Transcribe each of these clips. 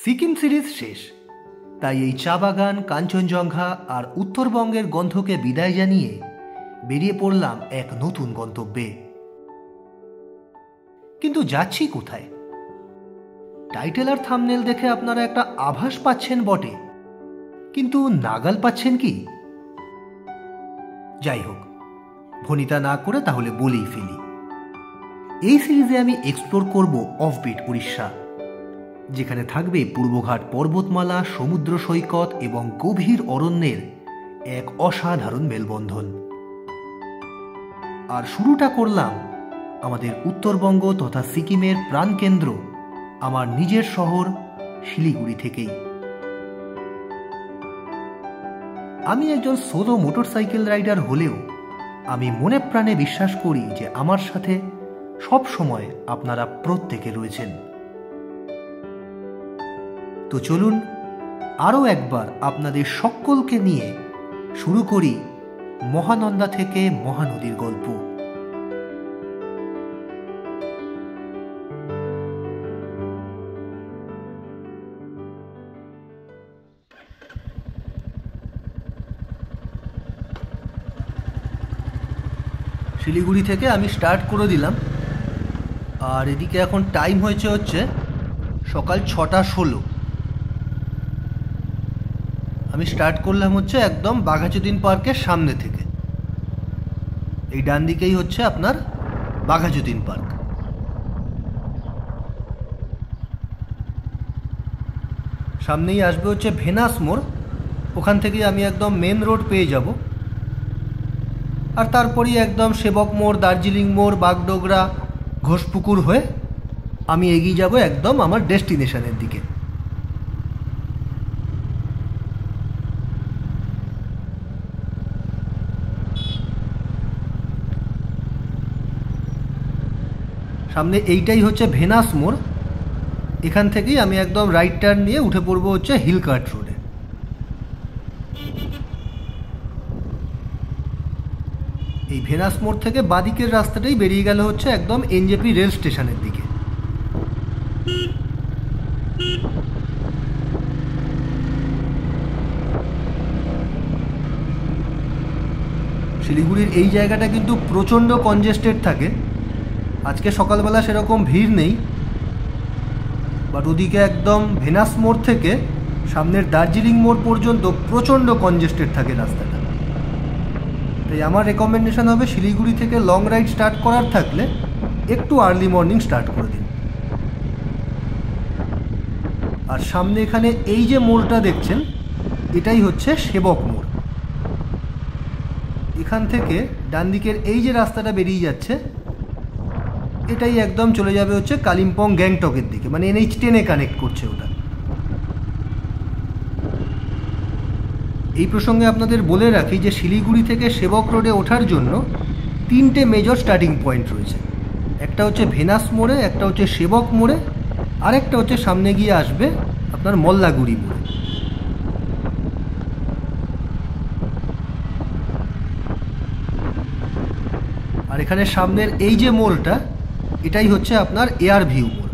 Sikkim series শেষ, তাই এই চা বাগান, কাঞ্চনজঙ্ঘা আর উত্তরবঙ্গের গন্ধকে বিদায় জানিয়ে বেরিয়ে পড়লাম এক নতুন গন্তব্যে। কিন্তু যাচ্ছি কোথায়? টাইটেল আর থাম্বনেল দেখে আপনারা একটা আভাস পাচ্ছেন বটে, কিন্তু নাগাল পাচ্ছেন কি? যাই হোক, ভনিতা না করে তাহলে বলেই ফেলি। এই সিরিজে আমি এক্সপ্লোর করব অফবিট উড়িষ্যা, যেখানে থাকবে পূর্বঘাট পর্বতমালা, সমুদ্র সৈকত এবং গভীর অরণ্যের এক অসাধারণ মেলবন্ধন। আর শুরুটা করলাম আমাদের উত্তরবঙ্গ তথা সিকিমের প্রাণকেন্দ্র, আমার নিজের শহর শিলিগুড়ি থেকেই। আমি একজন সোলো মোটরসাইকেল রাইডার হলেও আমি মনে প্রাণে বিশ্বাস করি যে আমার সাথে সব সময় আপনারা প্রত্যেকে রয়েছেন। তো চলুন আরও একবার আপনাদের সকলকে নিয়ে শুরু করি মহানন্দা থেকে মহানদীর গল্প। শিলিগুড়ি থেকে আমি স্টার্ট করে দিলাম, আর এদিকে এখন টাইম হচ্ছে সকাল 6:16। আমি স্টার্ট করলাম একদম বাঘাযতীন পার্কের সামনে থেকে। এই ডান দিকেই আপনার বাঘাযতীন পার্ক। সামনেই আসবে ভেনাস মোড়, ওখান থেকেই আমি একদম মেন রোড পেয়ে যাব। আর তারপরেই একদম সেবক মোড়, দার্জিলিং মোড়, বাগডোগরা, ঘোষপুকুর হয়ে আমি এগিয়ে যাব একদম আমার ডেস্টিনেশনের দিকে। সামনে এইটাই ভেনাস মোড়। এখান থেকেই আমি একদম রাইট টার্ন নিয়ে উঠে পড়বো হিলকার্ট রোডে। এই ভেনাস মোড় থেকে বাদিকের রাস্তাটাই বেরিয়ে গেল একদম এনজেপি রেল স্টেশনের দিকে। শিলিগুড়ির এই জায়গাটা কিন্তু প্রচণ্ড কনজেস্টেড থাকে। আজকে সকালবেলা সেরকম ভিড় নেই, বাট ওদিকে একদম ভেনাস মোড় থেকে সামনের দার্জিলিং মোড় পর্যন্ত প্রচণ্ড কনজেস্টেড থাকে রাস্তাটা। তাই আমার রেকমেন্ডেশন হবে শিলিগুড়ি থেকে লং রাইড স্টার্ট করার থাকলে একটু আর্লি মর্নিং স্টার্ট করে দিন। আর সামনে এখানে এই যে মোড়টা দেখছেন, এটাই সেবক মোড়। এখান থেকে ডান দিকের এই যে রাস্তাটা বেরিয়ে যাচ্ছে, এটাই একদম চলে যাবে কালিম্পং গ্যাংটকের দিকে, মানে NH10 কানেক্ট করছে ওটা। এই প্রসঙ্গে আপনাদের বলে রাখি যে শিলিগুড়ি থেকে সেবক রোডে ওঠার জন্য 3টে মেজর স্টার্টিং পয়েন্ট রয়েছে। একটা ভেনাস মোড়ে, একটা সেবক মোড়ে, আর একটা সামনে গিয়ে আসবে আপনার মল্লাগুড়ি মোড়ে। আর এখানে সামনের এই যে মোড়টা, এটাই আপনার এয়ার ভিউ মোড়।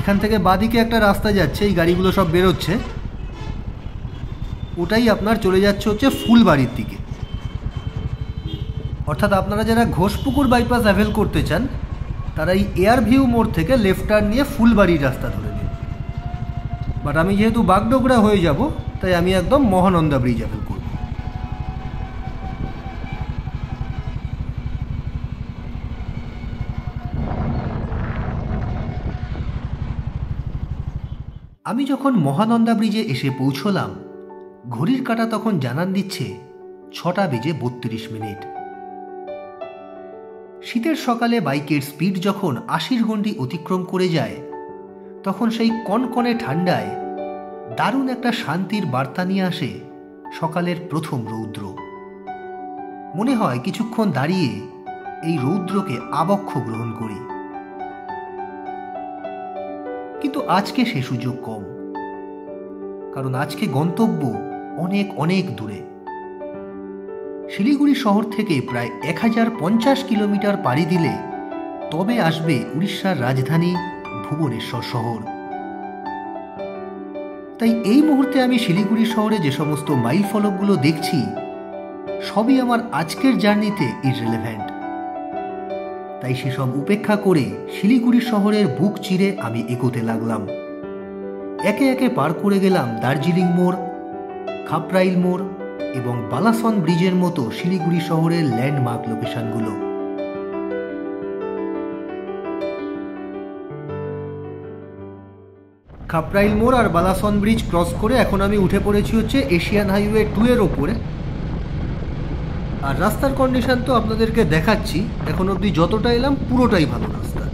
এখান থেকে বাদিকে একটা রাস্তা যাচ্ছে, এই গাড়িগুলো সব বেরোচ্ছে, ওটাই আপনার চলে যাচ্ছে ফুলবাড়ির দিকে। অর্থাৎ আপনারা যারা ঘোষপুকুর বাইপাস অ্যাভেল করতে চান, তারা এই এয়ার ভিউ মোড় থেকে লেফট টার্ন নিয়ে ফুলবাড়ির রাস্তা ধরে নিন। বাট আমি যেহেতু বাগডোগরা হয়ে যাব, তাই আমি একদম মহানন্দা ব্রিজ অ্যাভেল করব। আমি যখন মহানন্দা ব্রিজে এসে পৌঁছলাম, ঘড়ির কাঁটা তখন জানান দিচ্ছে 6:32। শীতের সকালে বাইকের স্পিড যখন 80 গণ্ডি অতিক্রম করে যায়, তখন সেই কনকনে ঠান্ডায় দারুণ একটা শান্তির বার্তা নিয়ে আসে সকালের প্রথম রৌদ্র। মনে হয় কিছুক্ষণ দাঁড়িয়ে এই রৌদ্রকে আবক্ষ গ্রহণ করি। কিন্তু আজকে সে সুযোগ কম, কারণ আজকে গন্তব্য অনেক অনেক দূরে। শিলিগুড়ি শহর থেকে প্রায় 1050 কিলোমিটার পাড়ি দিলে তবে আসবে উড়িষ্যার রাজধানী ভুবনেশ্বর শহর। তাই এই মুহূর্তে আমি শিলিগুড়ি শহরে যে সমস্ত মাইল ফলকগুলো দেখছি সবই আমার আজকের জার্নিতে ইররিলেভেন্ট। তাই সেসব উপেক্ষা করে শিলিগুড়ি শহরের বুক চিরে আমি এগোতে লাগলাম। একে একে পার করে গেলাম দার্জিলিং মোড়, খাপরাইল মোড় এবং বালাসন ব্রিজের মতো শিলিগুড়ি শহরের ল্যান্ডমার্ক লোকেশনগুলো। খাপরাইল মোড় আর বালাসন ব্রিজ ক্রস করে এখন আমি উঠে পড়েছি হচ্ছে এশিয়ান হাইওয়ে 2 এর ওপরে। আর রাস্তার কন্ডিশন তো আপনাদেরকে দেখাচ্ছি, এখন অবধি যতটা এলাম পুরোটাই ভালো রাস্তা।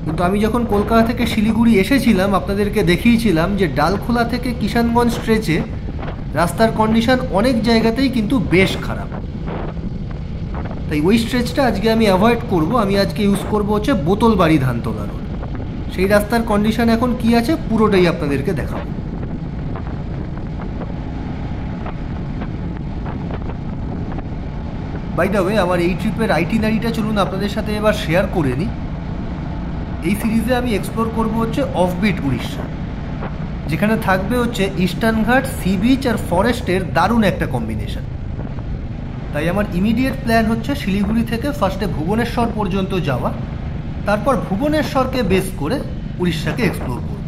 কিন্তু আমি যখন কলকাতা থেকে শিলিগুড়ি এসেছিলাম আপনাদেরকে দেখিয়েছিলাম যে ডালখোলা থেকে কিষানগঞ্জ স্ট্রেচে রাস্তার কন্ডিশন অনেক জায়গাতেই কিন্তু বেশ খারাপ। তাই ওই স্ট্রেচটা আজকে আমি অ্যাভয়েড করব। আমি আজকে ইউজ করব হচ্ছে বোতলবাড়ি ধানতলা রোড। সেই রাস্তার কন্ডিশন এখন কি আছে পুরোটাই আপনাদেরকে দেখাবো। বাই দ্য ওয়ে, আমার এই ট্রিপের আইটিনারিটা চলুন আপনাদের সাথে এবার শেয়ার করে নিই। এই সিরিজে আমি এক্সপ্লোর করব হচ্ছে অফবিট উড়িষ্যা, যেখানে থাকবে হচ্ছে ইস্টার্ন ঘাট, সি বিচ আর ফরেস্টের দারুণ একটা কম্বিনেশন। তাই আমার ইমিডিয়েট প্ল্যান হচ্ছে শিলিগুড়ি থেকে ফার্স্টে ভুবনেশ্বর পর্যন্ত যাওয়া, তারপর ভুবনেশ্বরকে বেস করে উড়িষ্যাকে এক্সপ্লোর করব।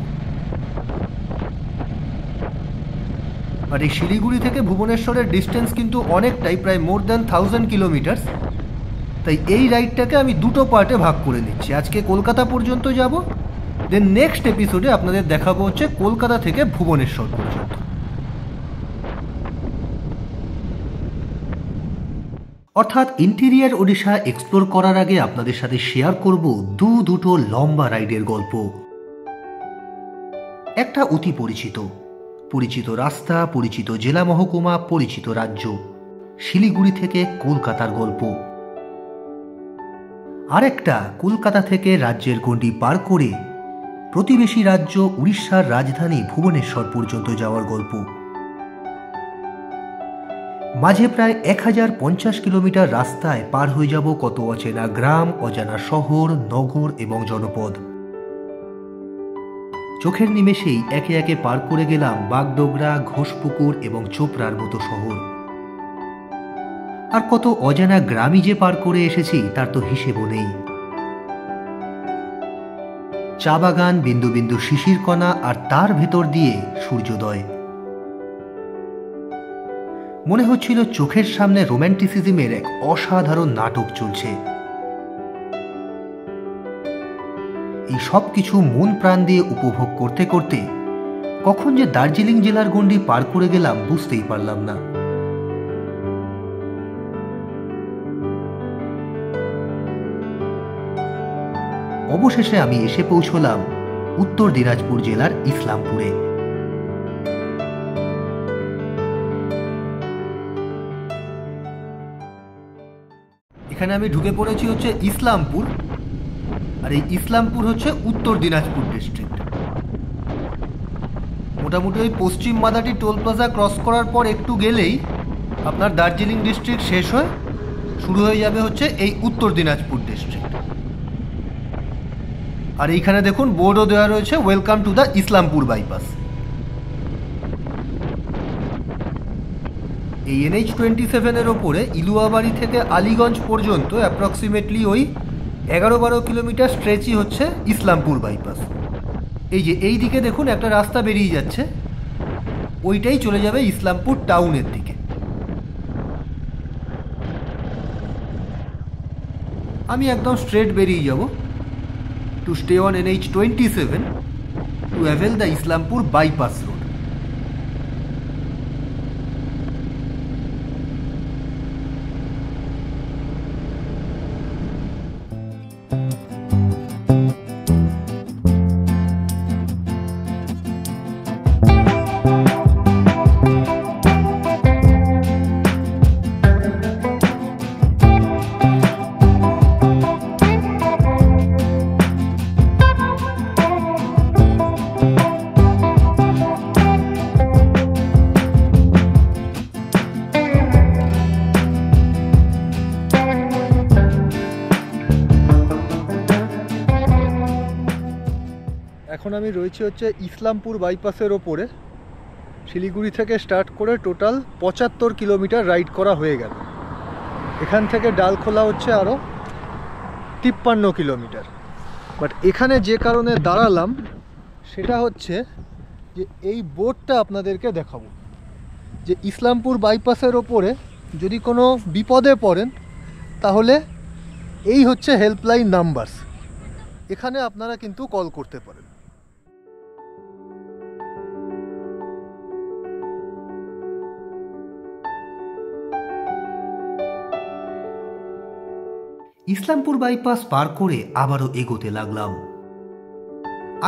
আর এই শিলিগুড়ি থেকে ভুবনেশ্বরের ডিস্টেন্স কিন্তু অনেকটাই, প্রায় মোর দ্যান 1000 কিলোমিটার। তাই এই রাইডটাকে আমি দুটো পার্টে ভাগ করে নিচ্ছি। আজকে কলকাতা পর্যন্ত যাব, দেন নেক্সট এপিসোডে আপনাদের দেখাবো হচ্ছে কলকাতা থেকে ভুবনেশ্বর পর্যন্ত। অর্থাৎ ইন্টেরিয়ার ওড়িশা এক্সপ্লোর করার আগে আপনাদের সাথে শেয়ার করব দুটো লম্বা রাইডের গল্প। একটা অতি পরিচিত রাস্তা, পরিচিত জেলা মহকুমা, পরিচিত রাজ্য, শিলিগুড়ি থেকে কলকাতার গল্প। আর একটা কলকাতা থেকে রাজ্যের গণ্ডি পার করে প্রতিবেশী রাজ্য উড়িষ্যার রাজধানী ভুবনেশ্বর পর্যন্ত যাওয়ার গল্প। মাঝে প্রায় 1050 কিলোমিটার রাস্তায় পার হয়ে যাব কত অচেনা গ্রাম, অজানা শহর, নগর এবং জনপদ। চোখের নিমেষেই একে একে পার করে গেলাম বাগডোগরা, ঘোষপুকুর এবং চোপড়ার মতো শহর। আর কত অজানা গ্রামই যে পার করে এসেছি তার তো হিসেবও নেই। চা বাগান, বিন্দু বিন্দু শিশিরকণা আর তার ভেতর দিয়ে সূর্যোদয়। মনে হচ্ছিল চোখের সামনে রোম্যান্টিসিজমের এক অসাধারণ নাটক চলছে। এই সব কিছু মন প্রাণ দিয়ে উপভোগ করতে করতে কখন যে দার্জিলিং জেলার গণ্ডি পার করে গেলাম বুঝতেই পারলাম না। অবশেষে আমি এসে পৌঁছলাম উত্তর দিনাজপুর জেলার ইসলামপুরে। এখানে আমি ঢুকে পড়েছি হচ্ছে ইসলামপুর, আর এই ইসলামপুর হচ্ছে উত্তর দিনাজপুর ডিস্ট্রিক্ট। মোটামুটি ওই পশ্চিম মাদাটি টোল প্লাজা ক্রস করার পর একটু গেলেই আপনার দার্জিলিং ডিস্ট্রিক্ট শেষ হয়ে শুরু হয়ে যাবে হচ্ছে এই উত্তর দিনাজপুর ডিস্ট্রিক্ট। আর এইখানে দেখুন বোর্ডও দেওয়া রয়েছে, welcome to the Islampur bypass. এই NH-27 এর ওপরে ইলুয়াবাড়ি থেকে আলিগঞ্জ পর্যন্ত অ্যাপ্রক্সিমেটলি ওই 11-12 কিলোমিটার স্ট্রেচই হচ্ছে ইসলামপুর বাইপাস। এই যে এই দিকে দেখুন একটা রাস্তা বেরিয়ে যাচ্ছে, ওইটাই চলে যাবে ইসলামপুর টাউনের দিকে। আমি একদম স্ট্রেট বেরিয়ে যাব to stay on NH-27 two avail the Islampur bypass road. আমি রয়েছি হচ্ছে ইসলামপুর বাইপাসের ওপরে। শিলিগুড়ি থেকে স্টার্ট করে টোটাল 75 কিলোমিটার রাইড করা হয়ে গেল। এখান থেকে ডালখোলা হচ্ছে আরও 53 কিলোমিটার। বাট এখানে যে কারণে দাঁড়ালাম সেটা হচ্ছে যে এই বোর্ডটা আপনাদেরকে দেখাবো, যে ইসলামপুর বাইপাসের ওপরে যদি কোনো বিপদে পড়েন তাহলে এই হচ্ছে হেল্পলাইন নাম্বারস, এখানে আপনারা কিন্তু কল করতে পারেন। ইসলামপুর বাইপাস পার করে আবারও এগোতে লাগলাম।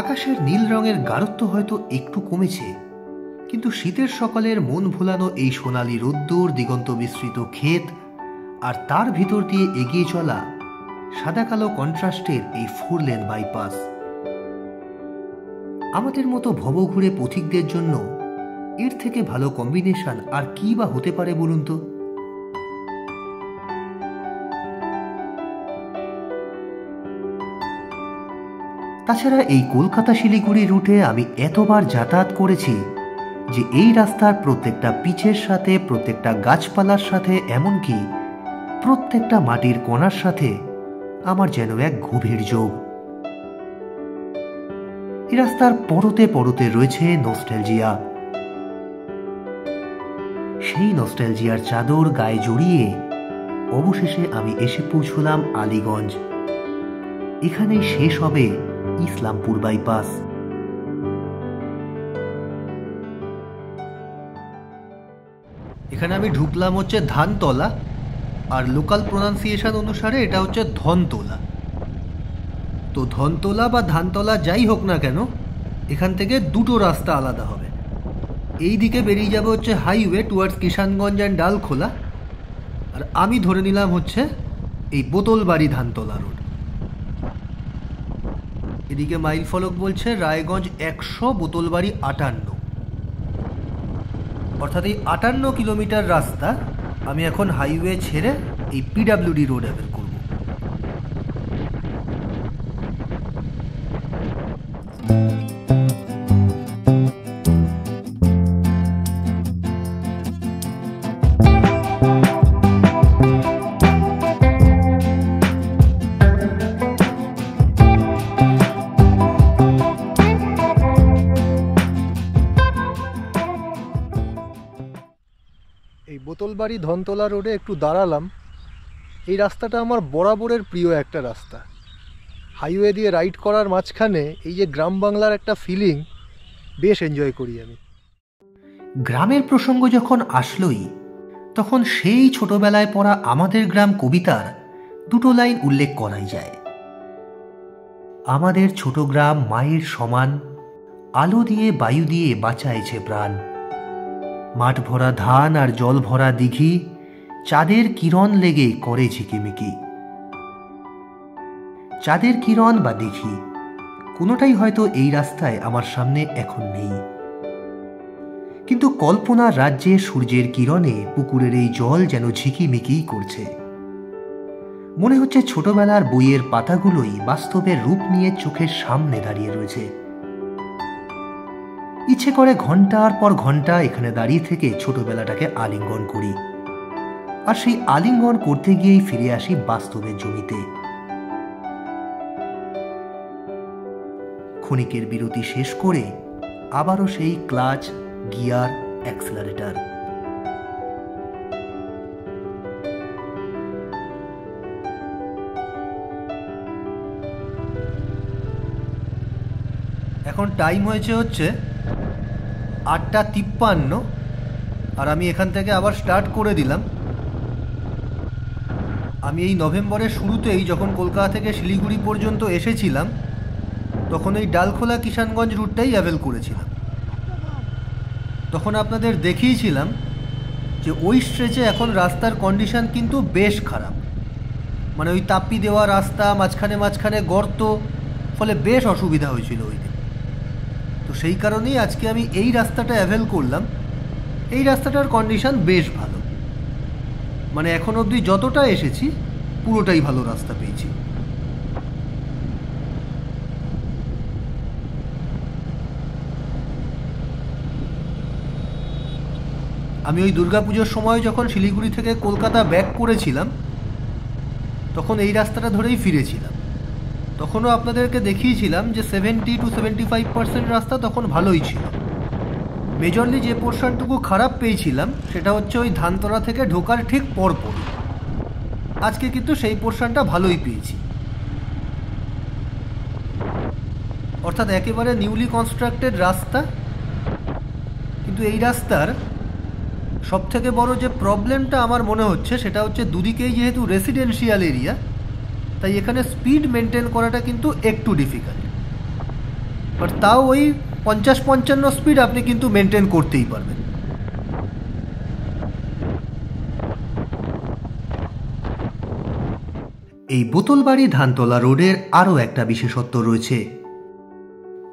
আকাশের নীল রঙের গাঢ়ত্ব হয়তো একটু কমেছে, কিন্তু শীতের সকালের মন ভোলানো এই সোনালি রোদ্দুর, দিগন্ত বিস্তৃত ক্ষেত আর তার ভিতর দিয়ে এগিয়ে চলা সাদা কালো কন্ট্রাস্টের এই 4 লেন বাইপাস আমাদের মতো ভবঘুরে পথিকদের জন্য এর থেকে ভালো কম্বিনেশন আর কি বা হতে পারে বলুন তো। তাছাড়া এই কলকাতা শিলিগুড়ি রুটে আমি এতবার যাতায়াত করেছি যে এই রাস্তার প্রত্যেকটা পিচের সাথে, প্রত্যেকটা গাছপালার সাথে, এমনকি প্রত্যেকটা মাটির কোণার সাথে আমার যেন এক গভীর যোগ। এই রাস্তার পরতে পরতে রয়েছে নস্টালজিয়া। সেই নস্টালজিয়ার চাদর গায়ে জড়িয়ে অবশেষে আমি এসে পৌঁছলাম আলীগঞ্জ। এখানেই শেষ হবে ইসলামপুর বাইপাস। এখানে আমি ঢুকলাম হচ্ছে ধানতলা, আর লোকাল প্রোনাউন্সিয়েশন অনুসারে এটা হচ্ছে ধনতলা। তো ধনতলা বা ধানতলা যাই হোক না কেন, এখান থেকে দুটো রাস্তা আলাদা হবে। এই দিকে বেরিয়ে যাবে হচ্ছে highway towards Kishanganj and Dalkhola, আর আমি ধরে নিলাম হচ্ছে এই বোতলবাড়ি ধানতলা রোড। এদিকে মাইল ফলক বলছে রায়গঞ্জ 100, বোতলবাড়ি 58, অর্থাৎ এই 58 কিলোমিটার রাস্তা আমি এখন হাইওয়ে ছেড়ে এই পিডাব্লিউডি রোড অ্যাভেল করব। এই বোতলবাড়ি ধনতলা রোডে একটু দাঁড়ালাম। এই রাস্তাটা আমার বরাবরের প্রিয় একটা রাস্তা। হাইওয়ে দিয়ে রাইড করার মাঝখানে এই যে গ্রাম বাংলার একটা ফিলিং বেশ এনজয় করি আমি। গ্রামের প্রসঙ্গ যখন আসলোই, তখন সেই ছোটবেলায় পড়া আমাদের গ্রাম কবিতার দুটো লাইন উল্লেখ করাই যায়। আমাদের ছোট গ্রাম মায়ের সমান, আলো দিয়ে বায়ু দিয়ে বাঁচাইছে প্রাণ। মাঠ ভরা ধান আর জল ভরা দিঘি, চাঁদের কিরণ লেগে করে ঝিকিমিকি। চাঁদের কিরণ বা দিঘি কোনোটাই হয়তো এই রাস্তায় আমার সামনে এখন নেই, কিন্তু কল্পনার রাজ্যে সূর্যের কিরণে পুকুরের এই জল যেন ঝিকিমিকি করছে। মনে হচ্ছে ছোটবেলার বইয়ের পাতাগুলোই বাস্তবের রূপ নিয়ে চোখের সামনে দাঁড়িয়ে রয়েছে। ইচ্ছে করে ঘন্টার পর ঘন্টা এখানে দাঁড়িয়ে থেকে ছোটবেলাটাকে আলিঙ্গন করি, আর সেই আলিঙ্গন করতে গিয়েই ফিরে আসি বাস্তবের জমিতে। ক্ষণিকের বিরতি শেষ করে আবারও সেই ক্লাচ, গিয়ার, অ্যাক্সেলারেটর। এখন টাইম হয়েছে হচ্ছে 8:53, আর আমি এখান থেকে আবার স্টার্ট করে দিলাম। আমি এই নভেম্বরের শুরুতেই যখন কলকাতা থেকে শিলিগুড়ি পর্যন্ত এসেছিলাম, তখন এই ডালখোলা কিষানগঞ্জ রুটটাই অ্যাভেল করেছিলাম। তখন আপনাদের দেখিয়েছিলাম যে ওই স্ট্রেচে এখন রাস্তার কন্ডিশন কিন্তু বেশ খারাপ। মানে ওই তাপ্পি দেওয়া রাস্তা, মাঝখানে মাঝখানে গর্ত, ফলে বেশ অসুবিধা হয়েছিল ওই দিন। তো সেই কারণেই আজকে আমি এই রাস্তাটা অ্যাভেল করলাম। এই রাস্তাটার কন্ডিশন বেশ ভালো, মানে এখন অবধি যতটা এসেছি পুরোটাই ভালো রাস্তা পেয়েছি। আমি ওই দুর্গাপুজোর সময় যখন শিলিগুড়ি থেকে কলকাতা ব্যাক করেছিলাম তখন এই রাস্তাটা ধরেই ফিরেছিলাম। তখনও আপনাদেরকে দেখিয়েছিলাম যে 70 to 75% রাস্তা তখন ভালোই ছিল। মেজরলি যে পোর্শনটুকু খারাপ পেয়েছিলাম সেটা হচ্ছে ওই ধানতলা থেকে ঢোকার ঠিক পরপর। আজকে কিন্তু সেই পোর্শনটা ভালোই পেয়েছি, অর্থাৎ একেবারে নিউলি কনস্ট্রাক্টেড রাস্তা। কিন্তু এই রাস্তার সবথেকে বড় যে প্রবলেমটা আমার মনে হচ্ছে সেটা হচ্ছে দুদিকেই যেহেতু রেসিডেন্সিয়াল এরিয়া, তাই এখানে স্পিড মেনটেন করাটা কিন্তু একটু ডিফিকাল্ট। বাট তাও ওই 50-55 স্পিড আপনি কিন্তু মেনটেন করতেই পারবেন। এই বোতলবাড়ি ধানতলা রোডের আরও একটা বিশেষত্ব রয়েছে।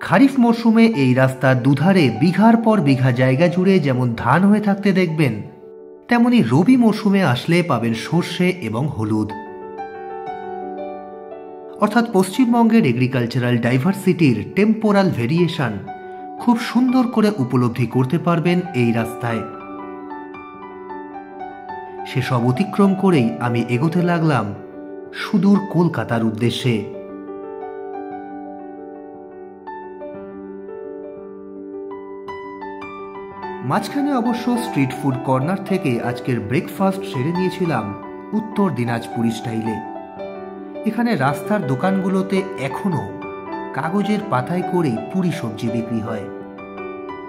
খারিফ মরশুমে এই রাস্তার দুধারে বিঘার পর বিঘা জায়গা জুড়ে যেমন ধান হয়ে থাকতে দেখবেন, তেমনি রবি মরশুমে আসলে পাবেন সর্ষে এবং হলুদ। অর্থাৎ পশ্চিমবঙ্গের এগ্রিকালচারাল ডাইভার্সিটির টেম্পোরাল ভেরিয়েশন খুব সুন্দর করে উপলব্ধি করতে পারবেন এই রাস্তায়। সেসব অতিক্রম করেই আমি এগোতে লাগলাম সুদূর কলকাতার উদ্দেশ্যে। মাঝখানে অবশ্য স্ট্রিট ফুড কর্নার থেকে আজকের ব্রেকফাস্ট সেরে নিয়েছিলাম উত্তর দিনাজপুরি স্টাইলে। এখানে রাস্তার দোকানগুলোতে এখনও কাগজের পাতায় করেই পুরি সবজি বিক্রি হয়।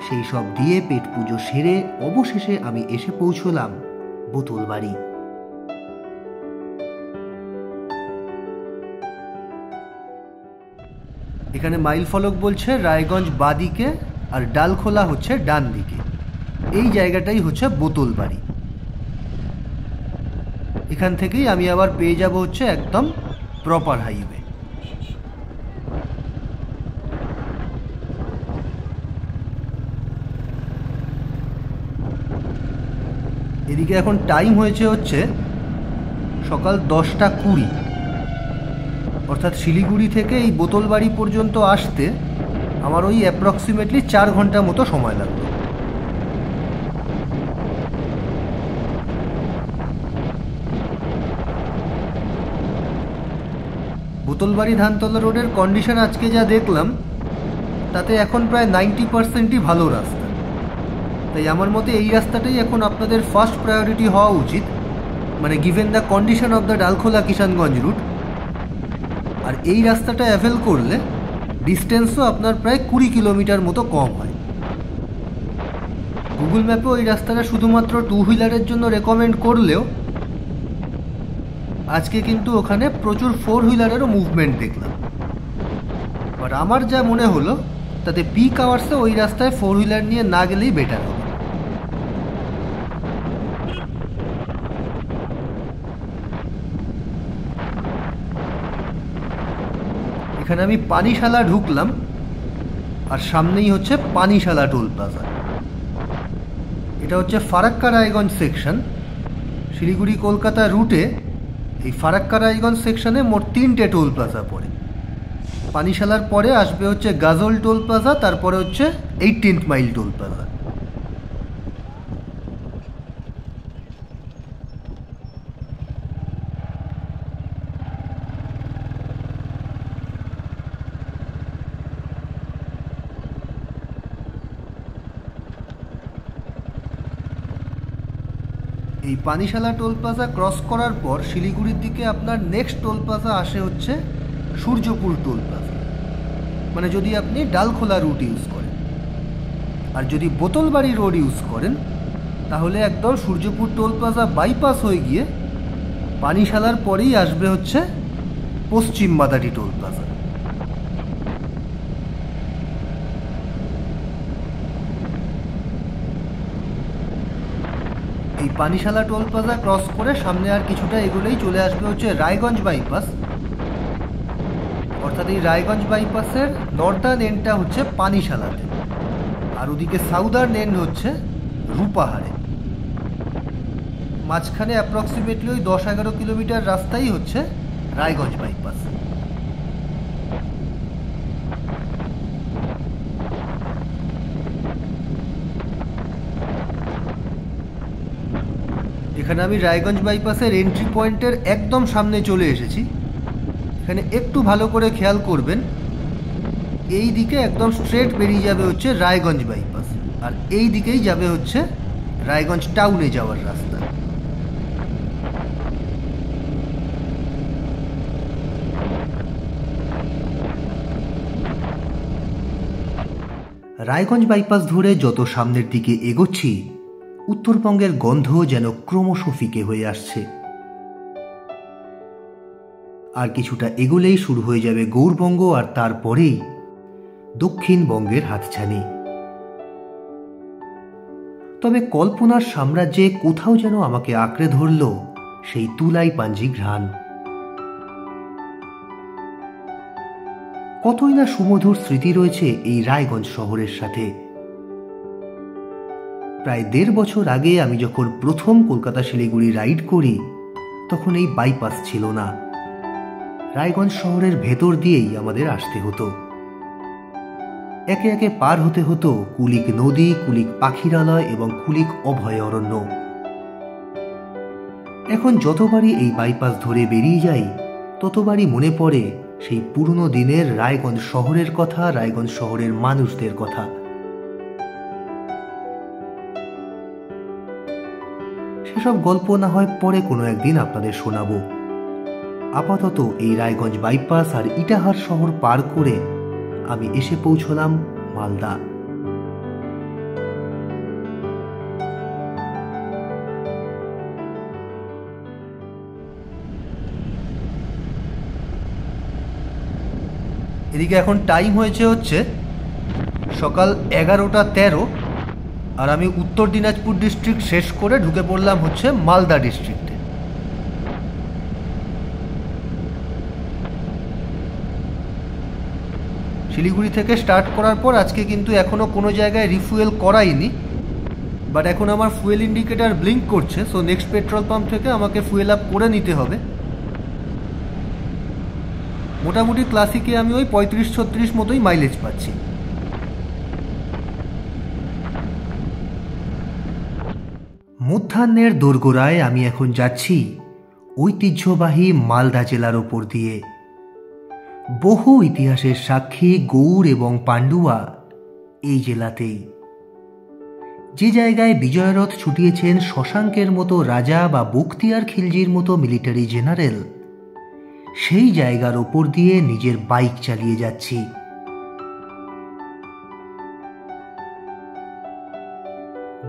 সেই সব দিয়ে পেট পুজো সেরে অবশেষে আমি এসে পৌঁছলাম বোতলবাড়ি। এখানে মাইল ফলক বলছে রায়গঞ্জ বাদিকে আর ডালখোলা হচ্ছে ডান দিকে। এই জায়গাটাই হচ্ছে বোতলবাড়ি। এখান থেকেই আমি আবার পেয়ে যাব হচ্ছে একদম প্রপার হাইওয়ে। এদিকে এখন টাইম হয়েছে হচ্ছে সকাল 10:20, অর্থাৎ শিলিগুড়ি থেকে এই বোতলবাড়ি পর্যন্ত আসতে আমার ওই অ্যাপ্রক্সিমেটলি 4 ঘন্টা মতো সময় লাগবে। বোতলবাড়ি ধানতলা রোডের কন্ডিশন আজকে যা দেখলাম তাতে এখন প্রায় 90%ই ভালো রাস্তা। তাই আমার মতে এই রাস্তাটাই এখন আপনাদের ফার্স্ট প্রায়োরিটি হওয়া উচিত, মানে given the condition of the Dalkhola Kishanganj route. আর এই রাস্তাটা অ্যাভেল করলে ডিস্টেন্সও আপনার প্রায় 20 কিলোমিটার মতো কম হয়। গুগল ম্যাপে ওই রাস্তাটা শুধুমাত্র 2 হুইলারের জন্য রেকমেন্ড করলেও আজকে কিন্তু ওখানে প্রচুর 4 হুইলারেরও মুভমেন্ট দেখলাম। বাট আমার যা মনে হলো তাতে পিক আওয়ার্সে ওই রাস্তায় 4 হুইলার নিয়ে না গেলেই বেটার হবে। এখানে আমি পানিশালা ঢুকলাম আর সামনেই হচ্ছে পানিশালা টোল প্লাজা। এটা হচ্ছে ফারাক্কা রায়গঞ্জ সেকশন। শিলিগুড়ি কলকাতা রুটে এই ফারাক্কা রায়গঞ্জ সেকশনে মোট 3টে টোল প্লাজা পড়ে। পানিশালার পরে আসবে হচ্ছে গাজল টোল প্লাজা, তারপরে হচ্ছে 18th মাইল টোল প্লাজা। এই পানিশালা টোল প্লাজা ক্রস করার পর শিলিগুড়ির দিকে আপনার নেক্সট টোল প্লাজা আসে হচ্ছে সূর্যপুর টোল প্লাজা, মানে যদি আপনি ডালখোলা রুট ইউজ করেন। আর যদি বোতলবাড়ি রোড ইউজ করেন তাহলে একদম সূর্যপুর টোল প্লাজা বাইপাস হয়ে গিয়ে পানিশালার পরেই আসবে হচ্ছে পশ্চিম মাদারি টোল প্লাজা। এই পানিশালা টোল প্লাজা ক্রস করে সামনে আর কিছুটা এগুলোই চলে আসবে হচ্ছে রায়গঞ্জ বাইপাস। অর্থাৎ এই রায়গঞ্জ বাইপাসের নর্দার্ন এন্ডটা হচ্ছে পানিশালাতে, আর ওদিকে সাউদার্ন এন্ড হচ্ছে রূপাহারে। মাঝখানে অ্যাপ্রক্সিমেটলি ওই 10-11 কিলোমিটার রাস্তাই হচ্ছে রায়গঞ্জ বাইপাস। এখানে আমি রায়গঞ্জ বাইপাসের এন্ট্রি পয়েন্টের একদম সামনে চলে এসেছি। এখানে একটু ভালো করে খেয়াল করবেন, এই দিকে একদম স্ট্রেট বেরিয়ে যাবে হচ্ছে রায়গঞ্জ বাইপাস, আর এই দিকেই যাবে হচ্ছে রায়গঞ্জ টাউনে যাওয়ার রাস্তা। রায়গঞ্জ বাইপাস ধরে যত সামনের দিকে এগোচ্ছি, উত্তরবঙ্গের গন্ধ যেন ক্রমশ ফিকে হয়ে আসছে। আর কিছুটা এগোলেই শুরু হয়ে যাবে গৌরবঙ্গ, আর তারপরেই দক্ষিণবঙ্গের হাতছানি। তবে কল্পনার সাম্রাজ্যে কোথাও যেন আমাকে আঁকড়ে ধরল সেই তুলাই পাঞ্জি ঘ্রাণ। কতই না সুমধুর স্মৃতি রয়েছে এই রায়গঞ্জ শহরের সাথে। প্রায় 1.5 বছর আগে আমি যখন প্রথম কলকাতা শিলিগুড়ি রাইড করি, তখন এই বাইপাস ছিল না। রায়গঞ্জ শহরের ভেতর দিয়েই আমাদের আসতে হতো। একে একে পার হতে হতো কুলিক নদী, কুলিক পাখিরালয় এবং কুলিক অভয়ারণ্য। এখন যতবারই এই বাইপাস ধরে বেরিয়ে যাই, ততবারই মনে পড়ে সেই পুরনো দিনের রায়গঞ্জ শহরের কথা, রায়গঞ্জ শহরের মানুষদের কথা। সেসব গল্প না হয় পরে কোনো একদিন আপনাদের শোনাবো। আপাতত এই রায়গঞ্জ বাইপাস আর ইটাহার শহর পার করে আমি এসে পৌঁছলাম মালদা। এদিকে এখন টাইম হয়েছে হচ্ছে সকাল 11:13, আর আমি উত্তর দিনাজপুর ডিস্ট্রিক্ট শেষ করে ঢুকে পড়লাম হচ্ছে মালদা ডিস্ট্রিক্টে। শিলিগুড়ি থেকে স্টার্ট করার পর আজকে কিন্তু এখনও কোনো জায়গায় রিফুয়েল করাইনি, বাট এখন আমার ফুয়েল ইন্ডিকেটার ব্লিঙ্ক করছে, সো নেক্সট পেট্রোল পাম্প থেকে আমাকে ফুয়েল আপ করে নিতে হবে। মোটামুটি ক্লাসিকে আমি ওই 35-36 মতোই মাইলেজ পাচ্ছি। মধ্যাহ্নের দোরগোড়ায় আমি এখন যাচ্ছি ঐতিহ্যবাহী মালদা জেলার ওপর দিয়ে। বহু ইতিহাসের সাক্ষী গৌড় এবং পান্ডুয়া এই জেলাতেই। যে জায়গায় বিজয়রথ ছুটিয়েছেন শশাঙ্কের মতো রাজা বা বখতিয়ার খিলজির মতো মিলিটারি জেনারেল, সেই জায়গার ওপর দিয়ে নিজের বাইক চালিয়ে যাচ্ছি।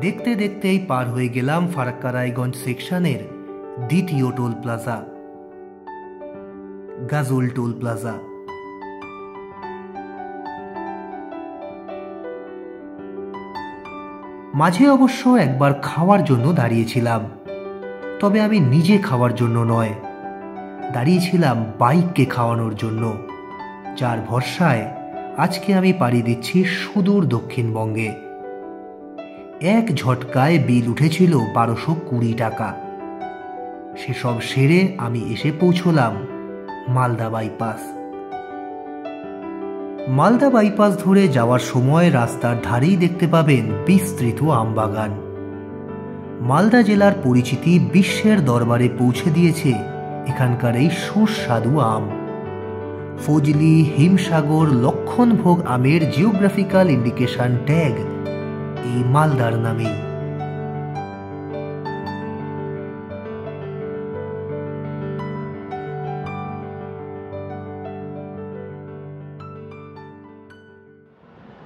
দেখতে দেখতেই পার হয়ে গেলাম ফারাক্কা রায়গঞ্জ সেকশনের দ্বিতীয় টোল প্লাজা, গাজল টোল প্লাজা। মাঝে অবশ্য একবার খাওয়ার জন্য দাঁড়িয়েছিলাম, তবে আমি নিজে খাওয়ার জন্য নয়, দাঁড়িয়েছিলাম বাইককে খাওয়ানোর জন্য, যার ভরসায় আজকে আমি পাড়ি দিচ্ছি সুদূর দক্ষিণবঙ্গে। এক ঝটকায় বিল উঠেছিল 1220 টাকা। সেসব সেরে আমি এসে পৌঁছলাম মালদা বাইপাস। মালদা বাইপাস ধরে যাওয়ার সময় রাস্তার ধারেই দেখতে পাবেন বিস্তৃত আমবাগান। মালদা জেলার পরিচিতি বিশ্বের দরবারে পৌঁছে দিয়েছে এখানকার এই সুস্বাদু আম। ফজলি, হিমসাগর, লক্ষণভোগ আমের জিওগ্রাফিক্যাল ইন্ডিকেশন ট্যাগ এই মালদার নামেই।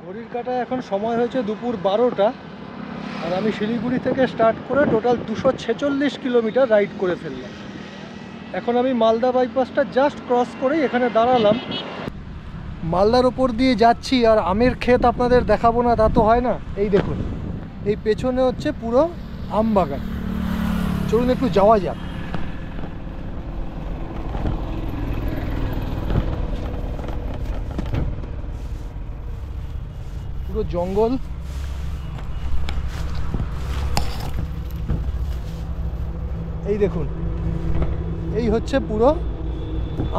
ঘড়ির কাঁটায় এখন সময় হয়েছে দুপুর 12টা, আর আমি শিলিগুড়ি থেকে স্টার্ট করে টোটাল 246 কিলোমিটার রাইড করে ফেললাম। এখন আমি মালদা বাইপাসটা জাস্ট ক্রস করেই এখানে দাঁড়ালাম। মালদার ওপর দিয়ে যাচ্ছি, আর আমের ক্ষেত আপনাদের দেখাবো না তা তো হয় না। এই দেখুন, এই পেছনে হচ্ছে পুরো আম বাগান। চলুন একটু যাওয়া যাক। পুরো জঙ্গল, এই দেখুন, এই হচ্ছে পুরো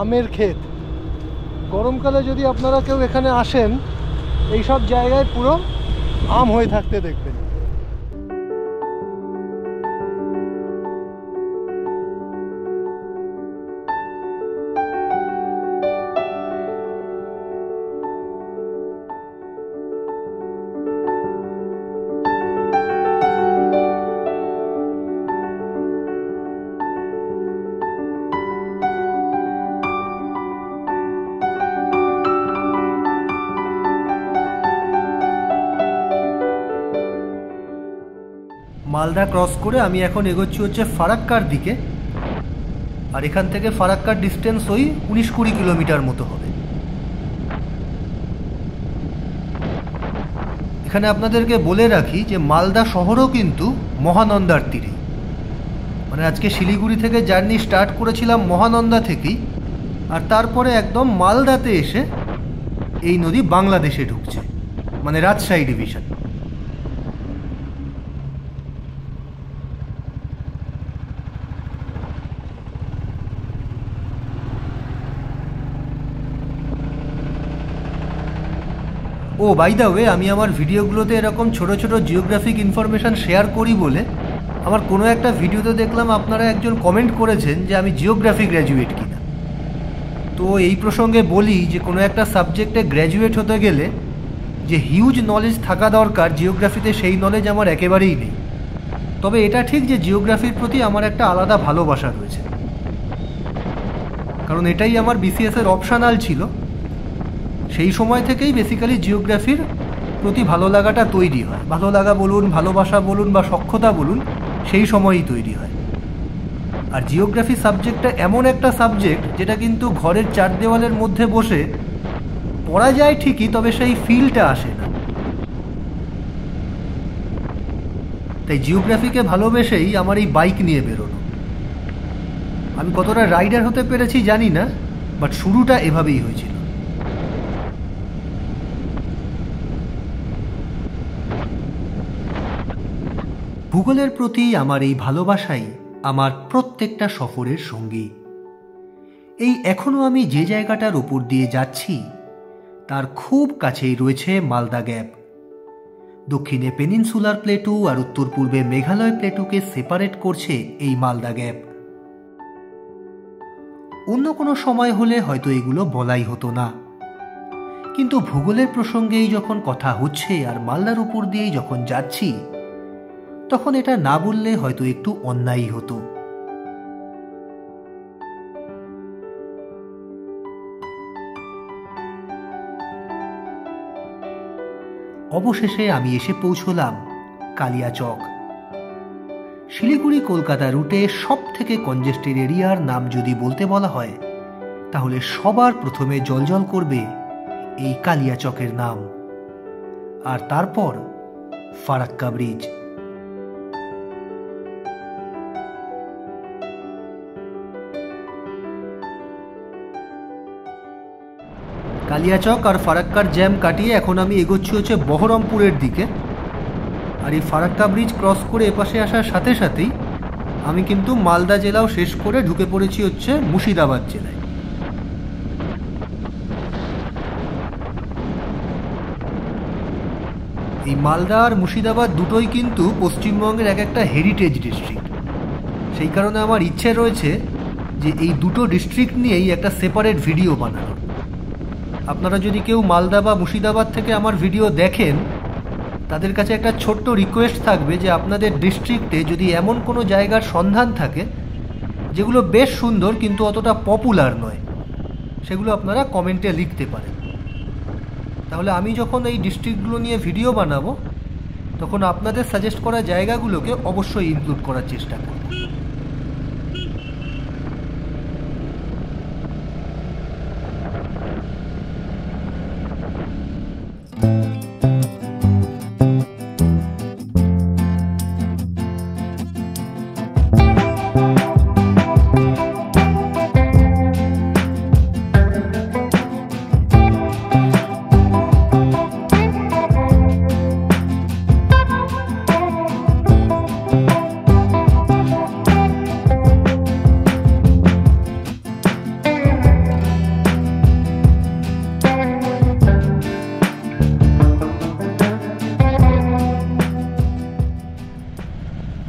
আমের ক্ষেত। গরমকালে যদি আপনারা কেউ এখানে আসেন, এই সব জায়গায় পুরো আম হয়ে থাকতে দেখবেন। মালদা ক্রস করে আমি এখন এগোচ্ছি হচ্ছে ফারাক্কার দিকে। আর এখান থেকে ফারাক্কার ডিস্টেন্স ওই 19-20 কিলোমিটার মতো হবে। এখানে আপনাদেরকে বলে রাখি যে মালদা শহরও কিন্তু মহানন্দার তীরে। মানে আজকে শিলিগুড়ি থেকে জার্নি স্টার্ট করেছিলাম মহানন্দা থেকেই, আর তারপরে একদম মালদাতে এসে এই নদী বাংলাদেশে ঢুকছে, মানে Rajshahi division. Oh by the way, আমি আমার ভিডিওগুলোতে এরকম ছোট ছোট জিওগ্রাফিক ইনফরমেশান শেয়ার করি বলে আমার কোনো একটা ভিডিওতে দেখলাম আপনারা একজন কমেন্ট করেছেন যে আমি জিওগ্রাফি গ্র্যাজুয়েট কিনা। তো এই প্রসঙ্গে বলি যে কোনো একটা সাবজেক্টে গ্র্যাজুয়েট হতে গেলে যে হিউজ নলেজ থাকা দরকার, জিওগ্রাফিতে সেই নলেজ আমার একেবারেই নেই। তবে এটা ঠিক যে জিওগ্রাফির প্রতি আমার একটা আলাদা ভালোবাসা রয়েছে, কারণ এটাই আমার বিসিএসের অপশনাল ছিল। সেই সময় থেকেই বেসিক্যালি জিওগ্রাফির প্রতি ভালো লাগাটা তৈরি হয়। ভালো লাগা বলুন, ভালোবাসা বলুন বা সখ্যতা বলুন, সেই সময়ই তৈরি হয়। আর জিওগ্রাফি সাবজেক্টটা এমন একটা সাবজেক্ট যেটা কিন্তু ঘরের চার দেওয়ালের মধ্যে বসে পড়া যায় ঠিকই, তবে সেই ফিলটা আসে না। তাই জিওগ্রাফিকে ভালোবেসেই আমার এই বাইক নিয়ে বেরোনো। আমি কতটা রাইডার হতে পেরেছি জানি না, বাট শুরুটা এভাবেই হয়েছিল। ভূগোলের প্রতি আমার এই ভালোবাসাই আমার প্রত্যেকটা সফরের সঙ্গী। এই এখনও আমি যে জায়গাটার উপর দিয়ে যাচ্ছি তার খুব কাছেই রয়েছে মালদা গ্যাপ। দক্ষিণে পেনিনসুলার প্লেটু আর উত্তর পূর্বে মেঘালয় প্লেটুকে সেপারেট করছে এই মালদা গ্যাপ। অন্য কোনো সময় হলে হয়তো এগুলো বলাই হতো না, কিন্তু ভূগোলের প্রসঙ্গেই যখন কথা হচ্ছে আর মালদার উপর দিয়েই যখন যাচ্ছি, তখন এটা না বললে হয়তো একটু অন্যায়ই হতো। অবশেষে আমি এসে পৌঁছলাম কালিয়াচক। শিলিগুড়ি কলকাতা রুটে সব থেকে কনজেস্টেড এরিয়ার নাম যদি বলতে বলা হয়, তাহলে সবার প্রথমে জ্বলজ্বল করবে এই কালিয়াচকের নাম, আর তারপর ফারাক্কা ব্রিজ। কালিয়াচক আর ফারাক্কার জ্যাম কাটিয়ে এখন আমি এগোচ্ছি হচ্ছে বহরমপুরের দিকে। আর এই ফারাক্কা ব্রিজ ক্রস করে এপাশে আসার সাথে সাথেই আমি কিন্তু মালদা জেলাও শেষ করে ঢুকে পড়েছি হচ্ছে মুর্শিদাবাদ জেলায়। এই মালদা আর মুর্শিদাবাদ দুটোই কিন্তু পশ্চিমবঙ্গের এক একটা হেরিটেজ ডিস্ট্রিক্ট। সেই কারণে আমার ইচ্ছে রয়েছে যে এই দুটো ডিস্ট্রিক্ট নিয়েই একটা সেপারেট ভিডিও বানানোর। আপনারা যদি কেউ মালদা বা মুর্শিদাবাদ থেকে আমার ভিডিও দেখেন, তাদের কাছে একটা ছোট্ট রিকোয়েস্ট থাকবে যে আপনাদের ডিস্ট্রিক্টে যদি এমন কোনো জায়গার সন্ধান থাকে যেগুলো বেশ সুন্দর কিন্তু অতটা পপুলার নয়, সেগুলো আপনারা কমেন্টে লিখতে পারেন। তাহলে আমি যখন এই ডিস্ট্রিক্টগুলো নিয়ে ভিডিও বানাবো, তখন আপনাদের সাজেস্ট করা জায়গাগুলোকে অবশ্যই ইনক্লুড করার চেষ্টা করব।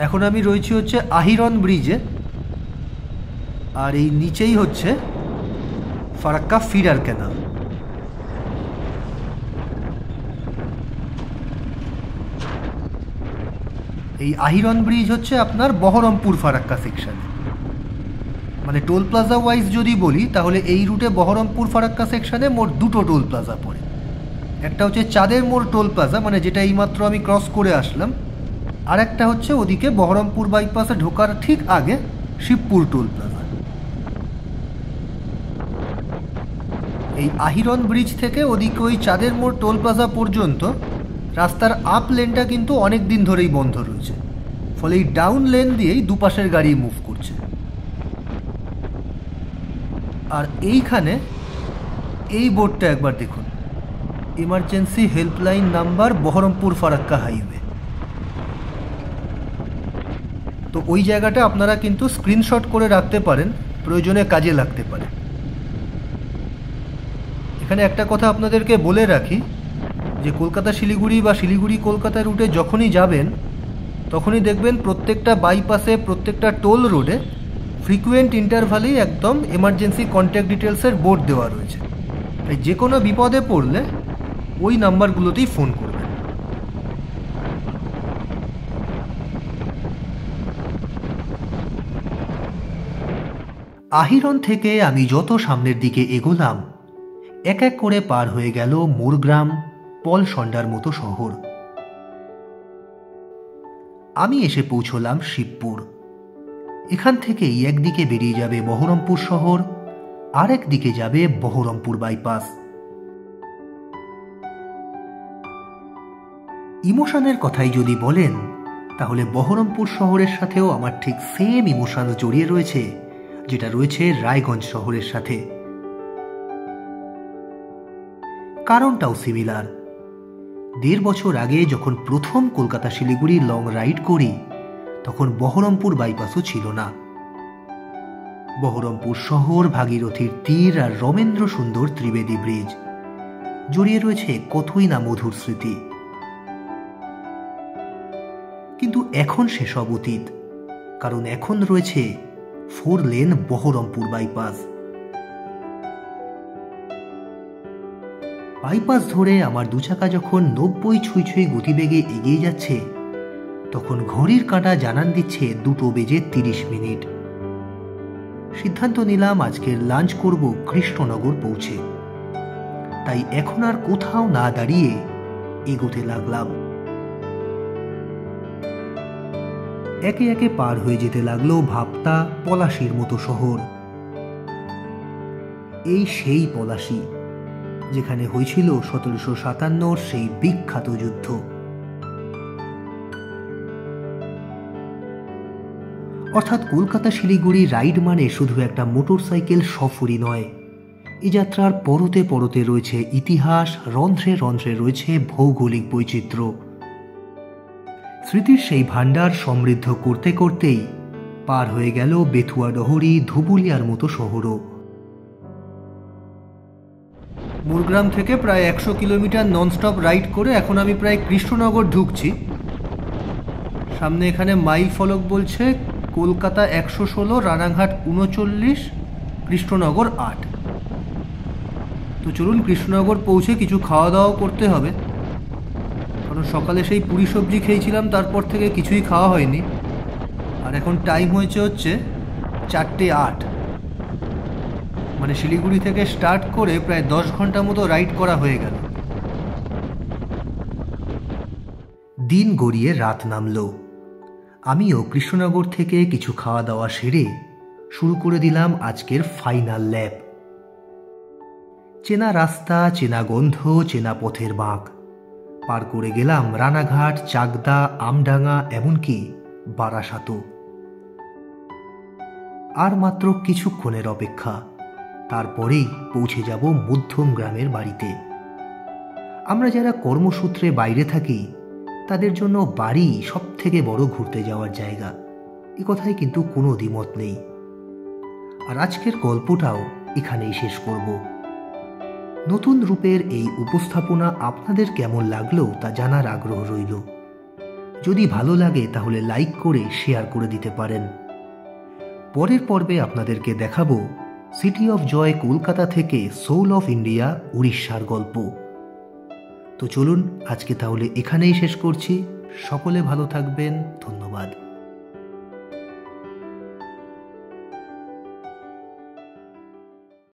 এখন আমি রয়েছি হচ্ছে আহিরন ব্রিজে, আর এই নিচেই হচ্ছে ফারাক্কা ফিডার ক্যানাল। এই আহিরন ব্রিজ হচ্ছে আপনার বহরমপুর ফারাক্কা সেকশনে। মানে টোল প্লাজা ওয়াইজ যদি বলি, তাহলে এই রুটে বহরমপুর ফারাক্কা সেকশনে মোট দুটো টোল প্লাজা পড়ে। একটা হচ্ছে চাঁদের মোড় টোল প্লাজা, মানে যেটা এইমাত্র আমি ক্রস করে আসলাম, আর একটা হচ্ছে ওদিকে বহরমপুর বাইপাসে ঢোকার ঠিক আগে শিবপুর টোল প্লাজা। এই আহিরন ব্রিজ থেকে ওদিকে ওই চাঁদের মোড় টোল প্লাজা পর্যন্ত রাস্তার আপ লেনটা কিন্তু অনেক দিন ধরেই বন্ধ রয়েছে, ফলে এই ডাউন লেন দিয়েই দুপাশের গাড়ি মুভ করছে। আর এইখানে এই বোর্ডটা একবার দেখুন, emergency helpline number Baharampur Farakka highway. তো ওই জায়গাটা আপনারা কিন্তু স্ক্রিনশট করে রাখতে পারেন, প্রয়োজনে কাজে লাগতে পারে। এখানে একটা কথা আপনাদেরকে বলে রাখি যে কলকাতা শিলিগুড়ি বা শিলিগুড়ি কলকাতা রুটে যখনই যাবেন তখনই দেখবেন প্রত্যেকটা বাইপাসে, প্রত্যেকটা টোল রোডে ফ্রিকুয়েন্ট ইন্টারভালেই একদম এমার্জেন্সি কন্ট্যাক্ট ডিটেলসের বোর্ড দেওয়া রয়েছে। তাই যে কোনো বিপদে পড়লে ওই নাম্বারগুলোতেই ফোন করবেন। আহিরন থেকে আমি যত সামনের দিকে এগোলাম এক এক করে পার হয়ে গেল মোরগ্রাম, পলসন্ডার মতো শহর। আমি এসে পৌঁছলাম শিবপুর। এখান থেকেই একদিকে বেরিয়ে যাবে বহরমপুর শহর, আর একদিকে যাবে বহরমপুর বাইপাস। ইমোশনের কথাই যদি বলেন তাহলে বহরমপুর শহরের সাথেও আমার ঠিক সেম ইমোশন জড়িয়ে রয়েছে যেটা রয়েছে রায়গঞ্জ শহরের সাথে। কারণটাও সিমিলার। 1.5 বছর আগে যখন প্রথম কলকাতা শিলিগুড়ি লং রাইড করি তখন বহরমপুর বাইপাসও ছিল না। বহরমপুর শহর, ভাগীরথীর তীর আর রমেন্দ্র সুন্দর ত্রিবেদী ব্রিজ জড়িয়ে রয়েছে কতই না মধুর স্মৃতি। কিন্তু এখন সেসব অতীত, কারণ এখন রয়েছে 4 লেন বহরমপুর বাইপাস। বাইপাস ধরে আমার দুচাকা যখন 90 ছুঁই ছুঁই গতিবেগে এগিয়ে যাচ্ছে তখন ঘড়ির কাঁটা জানান দিচ্ছে 2:30 সিদ্ধান্ত নিলাম আজকের লাঞ্চ করব কৃষ্ণনগর পৌঁছে। তাই এখন আর কোথাও না দাঁড়িয়ে এগোতে লাগলাম। একে একে পার হয়ে যেতে লাগলো ভাবতা, পলাশীর মতো শহর। এই সেই পলাশী যেখানে হয়েছিল 1757 সেই বিখ্যাত যুদ্ধ। অর্থাৎ কলকাতা শিলিগুড়ি রাইড মানে শুধু একটা মোটরসাইকেল সফরই নয়, এই যাত্রার পরতে পরতে রয়েছে ইতিহাস, রন্ধ্রে রন্ধ্রে রয়েছে ভৌগোলিক বৈচিত্র্য। স্মৃতির সেই ভাণ্ডার সমৃদ্ধ করতে করতেই পার হয়ে গেল বেথুয়া ডহরি, ধুবুলিয়ার মতো শহরও। মুরগ্রাম থেকে প্রায় 100 কিলোমিটার ননস্টপ রাইড করে এখন আমি প্রায় কৃষ্ণনগর ঢুকছি। সামনে এখানে মাইল ফলক বলছে কলকাতা 116, রানাঘাট 39, কৃষ্ণনগর 8। তো চলুন কৃষ্ণনগর পৌঁছে কিছু খাওয়া দাওয়া করতে হবে, কারণ সকালে সেই পুরি সবজি খেয়েছিলাম, তারপর থেকে কিছুই খাওয়া হয়নি। আর এখন টাইম হয়েছে হচ্ছে 4:08, মানে শিলিগুড়ি থেকে স্টার্ট করে প্রায় 10 ঘন্টা মতো রাইড করা হয়ে গেল। দিন গড়িয়ে রাত নামল। আমিও কৃষ্ণনগর থেকে কিছু খাওয়া দাওয়া সেরে শুরু করে দিলাম আজকের ফাইনাল ল্যাপ। চেনা রাস্তা, চেনা গন্ধ, চেনা পথের বাঁক পার করে গেলাম রানাঘাট, চাকদা, আমডাঙ্গা, এমনকি বারাসাতও। আর মাত্র কিছুক্ষণের অপেক্ষা, তারপরেই পৌঁছে যাব মধ্যম গ্রামের বাড়িতে। আমরা যারা কর্মসূত্রে বাইরে থাকি তাদের জন্য বাড়ি সব থেকে বড় ঘুরতে যাওয়ার জায়গা, এ কথায় কিন্তু কোনো দ্বিমত নেই। আর আজকের গল্পটাও এখানেই শেষ করব। নতুন রূপের এই উপস্থাপনা আপনাদের কেমন লাগলো তা জানার আগ্রহ রইল। যদি ভালো লাগে তাহলে লাইক করে শেয়ার করে দিতে পারেন। পরের পর্বে আপনাদেরকে দেখাবো সিটি অফ জয় কলকাতা থেকে সোল অফ ইন্ডিয়া উড়িষ্যার গল্প। তো চলুন আজকে তাহলে এখানেই শেষ করছি। সকলে ভালো থাকবেন, ধন্যবাদ।